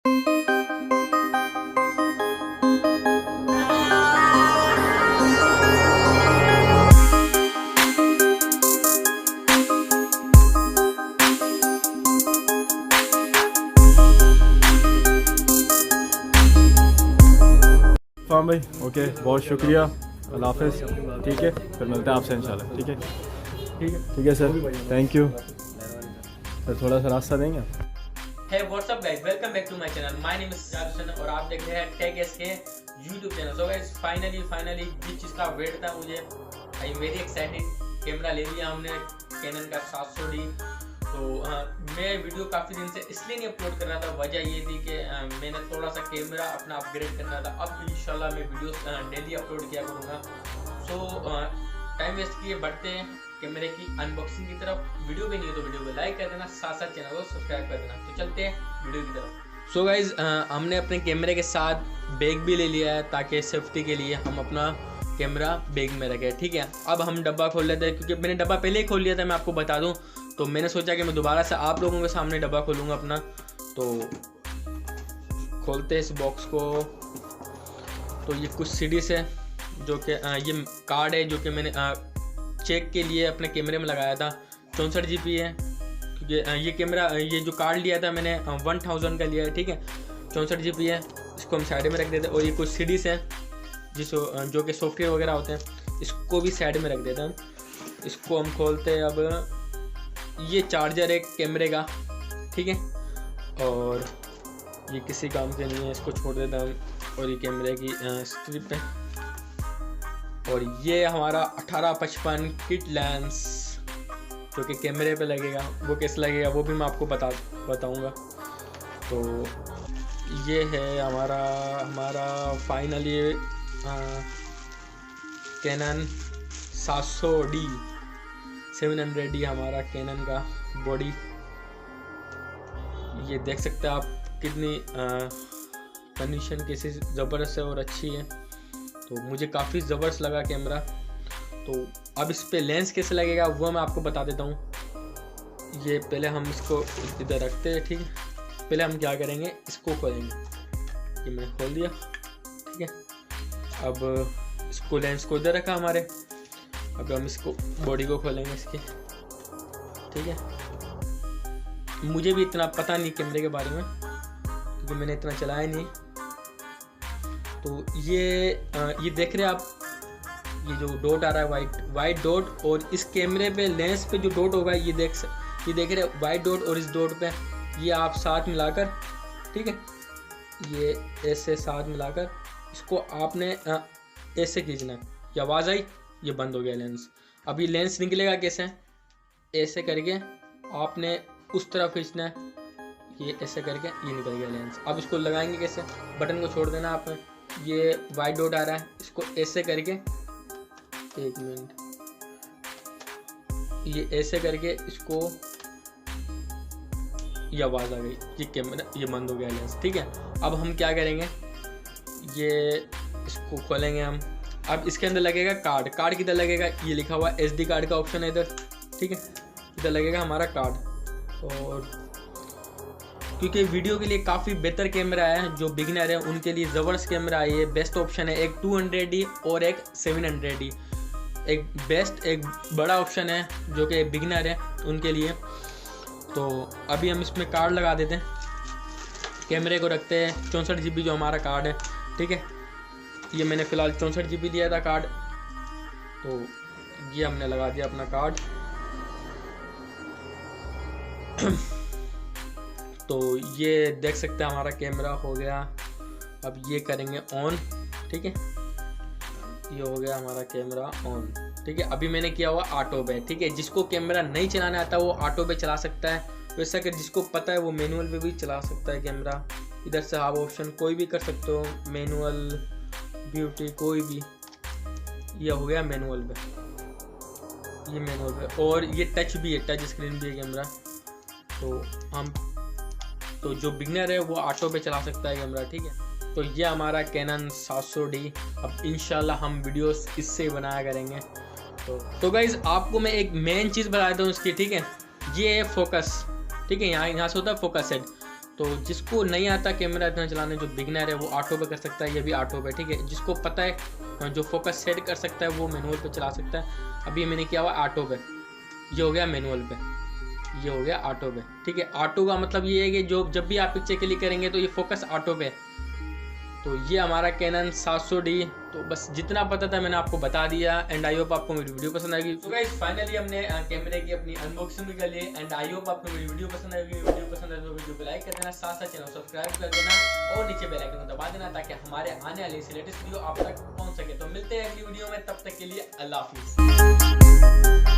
भाई ओके, बहुत शुक्रिया, अल्लाह हाफ़िज़। ठीक है, फिर मिलते हैं आपसे इंशाल्लाह। ठीक है सर, थैंक यू सर। थोड़ा सा रास्ता देंगे। Hey, what's up guys? Welcome back to my channel. My name is Dslr और आप देख रहे हैं tech SK YouTube channel. So guys, finally जिस चीज़ का वेट था मुझे, I am very excited. Camera ले लिया हमने Canon का 700d। तो मैं वीडियो काफ़ी दिन से इसलिए नहीं अपलोड कर रहा था, वजह ये थी कि मैंने थोड़ा सा कैमरा अपना अपग्रेड करना था। अब इंशाल्लाह मैं वीडियो डेली अपलोड किया करूँगा। सो टाइम वेस्ट किए, बढ़ते हैं कैमरे की अनबॉक्सिंग की तरफ। वीडियो भी नहीं हो तो वीडियो को लाइक कर देना, साथ साथ चैनल को सब्सक्राइब कर देना। तो चलते हैं वीडियो की तरफ। सो गाइज, हमने अपने कैमरे के साथ बैग भी ले लिया है ताकि सेफ्टी के लिए हम अपना कैमरा बैग में रखें। ठीक है, अब हम डब्बा खोल लेते हैं क्योंकि मैंने डब्बा पहले ही खोल लिया था, मैं आपको बता दूं। तो मैंने सोचा कि मैं दोबारा से आप लोगों के सामने डब्बा खोलूँगा अपना। तो खोलते हैं इस बॉक्स को। तो ये कुछ सीडीज है जो कि ये कार्ड है जो कि मैंने चेक के लिए अपने कैमरे में लगाया था। 64 GB है क्योंकि ये कैमरा, ये जो कार्ड लिया था मैंने 1000 का लिया है। ठीक है, 64 GB है। इसको हम साइड में रख देते हैं। और ये कुछ सीडीज हैं जो कि सॉफ्टवेयर वगैरह होते हैं, इसको भी साइड में रख देते हैं। इसको हम खोलते हैं। अब ये चार्जर है कैमरे का, ठीक है, और ये किसी काम के नहीं है, इसको छोड़ देता हूँ। और ये कैमरे की स्ट्रिप है। और ये हमारा 18-55 किट लेंस जो कि कैमरे पे लगेगा, वो कैसे लगेगा वो भी मैं आपको बताऊँगा। तो ये है हमारा फाइनली Canon 700d हमारा Canon का बॉडी। ये देख सकते हैं आप कितनी कंडीशन कैसी ज़बरदस्त है और अच्छी है। तो मुझे काफ़ी ज़बरदस्त लगा कैमरा। तो अब इस पे लेंस कैसे लगेगा वो मैं आपको बता देता हूँ। ये पहले हम इसको इधर रखते हैं। ठीक है, पहले हम क्या करेंगे, इसको खोलेंगे। ये मैंने खोल दिया। ठीक है, अब इसको लेंस को इधर रखा हमारे। अब हम इसको बॉडी को खोलेंगे इसकी। ठीक है, मुझे भी इतना पता नहीं कैमरे के बारे में क्योंकि मैंने इतना चलाया नहीं। तो ये देख रहे हैं आप, ये जो डॉट आ रहा है वाइट डॉट, और इस कैमरे पे लेंस पे जो डॉट होगा ये देख रहे हैं वाइट डॉट, और इस डॉट पे ये आप साथ मिलाकर, ठीक है, ये ऐसे साथ मिलाकर इसको आपने ऐसे खींचना है। ये आवाज़ आई, ये बंद हो गया लेंस। अब ये लेंस निकलेगा कैसे, ऐसे करके आपने उस तरफ खींचना है, ये ऐसे करके ये निकल गया लेंस। अब इसको लगाएंगे कैसे, बटन को छोड़ देना आपने। ये वाइट डॉट आ रहा है, इसको ऐसे करके, एक मिनट, ये ऐसे करके इसको, ये आवाज़ आ गई, ये कैमरा, ये बंद हो गया लेंस। ठीक है, अब हम क्या करेंगे, ये इसको खोलेंगे हम। अब इसके अंदर लगेगा कार्ड किधर लगेगा, ये लिखा हुआ SD कार्ड का ऑप्शन है इधर। ठीक है, इधर लगेगा हमारा कार्ड। और क्योंकि वीडियो के लिए काफ़ी बेहतर कैमरा है, जो बिगिनर है उनके लिए ज़बरदस्त कैमरा है, ये बेस्ट ऑप्शन है। एक 200D और एक 700D, एक बेस्ट, एक बड़ा ऑप्शन है जो कि बिगिनर है उनके लिए। तो अभी हम इसमें कार्ड लगा देते हैं, कैमरे को रखते हैं। 64 GB जो हमारा कार्ड है। ठीक है, ये मैंने फ़िलहाल 64 GB लिया था कार्ड। तो ये हमने लगा दिया अपना कार्ड। तो ये देख सकते हैं हमारा कैमरा हो गया। अब ये करेंगे ऑन। ठीक है, ये हो गया हमारा कैमरा ऑन। ठीक है, अभी मैंने किया हुआ ऑटो पे। ठीक है, जिसको कैमरा नहीं चलाना आता वो ऑटो पे चला सकता है, वैसा कि जिसको पता है वो मैनुअल पे भी चला सकता है कैमरा। इधर से आप ऑप्शन कोई भी कर सकते हो, मैनुअल, ब्यूटी, कोई भी। ये हो गया मैनुअल पे, ये मैनुअल पे। और ये टच भी है, टच स्क्रीन भी है कैमरा। तो जो बिगनर है वो ऑटो पे चला सकता है कैमरा। ठीक है, तो ये हमारा Canon 700D। अब इंशाल्लाह हम वीडियोस इससे ही बनाया करेंगे। तो गाइज़, आपको मैं एक मेन चीज़ बता देता हूँ इसकी। ठीक है, ये है फोकस। ठीक है, यहाँ से होता है फोकस सेट। तो जिसको नहीं आता कैमरा इतना चलाने, जो बिगनर है वो ऑटो पे कर सकता है, ये भी ऑटो पे, ठीक है। जिसको पता है जो फोकस सेट कर सकता है वो मैनुअल पे चला सकता है। अभी मैंने किया हुआ ऑटो पे, ये हो गया मैनुअल पे, ये हो गया ऑटो पे, ठीक है। ऑटो का मतलब ये है कि जो जब भी आप पिक्चर क्लिक करेंगे तो ये फोकस ऑटो पे। तो ये हमारा कैनन 700D। तो बस जितना पता था मैंने आपको बता दिया, एंड आई होप आपको मेरी वीडियो पसंद आएगी। तो गाइस फाइनली हमने कैमरे की अपनी अनबॉक्सिंग भी कर ली, एंड आई होप आपको मेरी वीडियो पसंद आएगी। वीडियो पसंद आए तो वीडियो को लाइक कर देना, साथ साथ चैनल सब्सक्राइब कर देना और नीचे बेल आइकन को दबा देना ताकि हमारे आने वाली लेटेस्ट वीडियो आप तक पहुंच सके। तो मिलते हैं अगली वीडियो में, तब तक के लिए अल्लाह हाफिज़।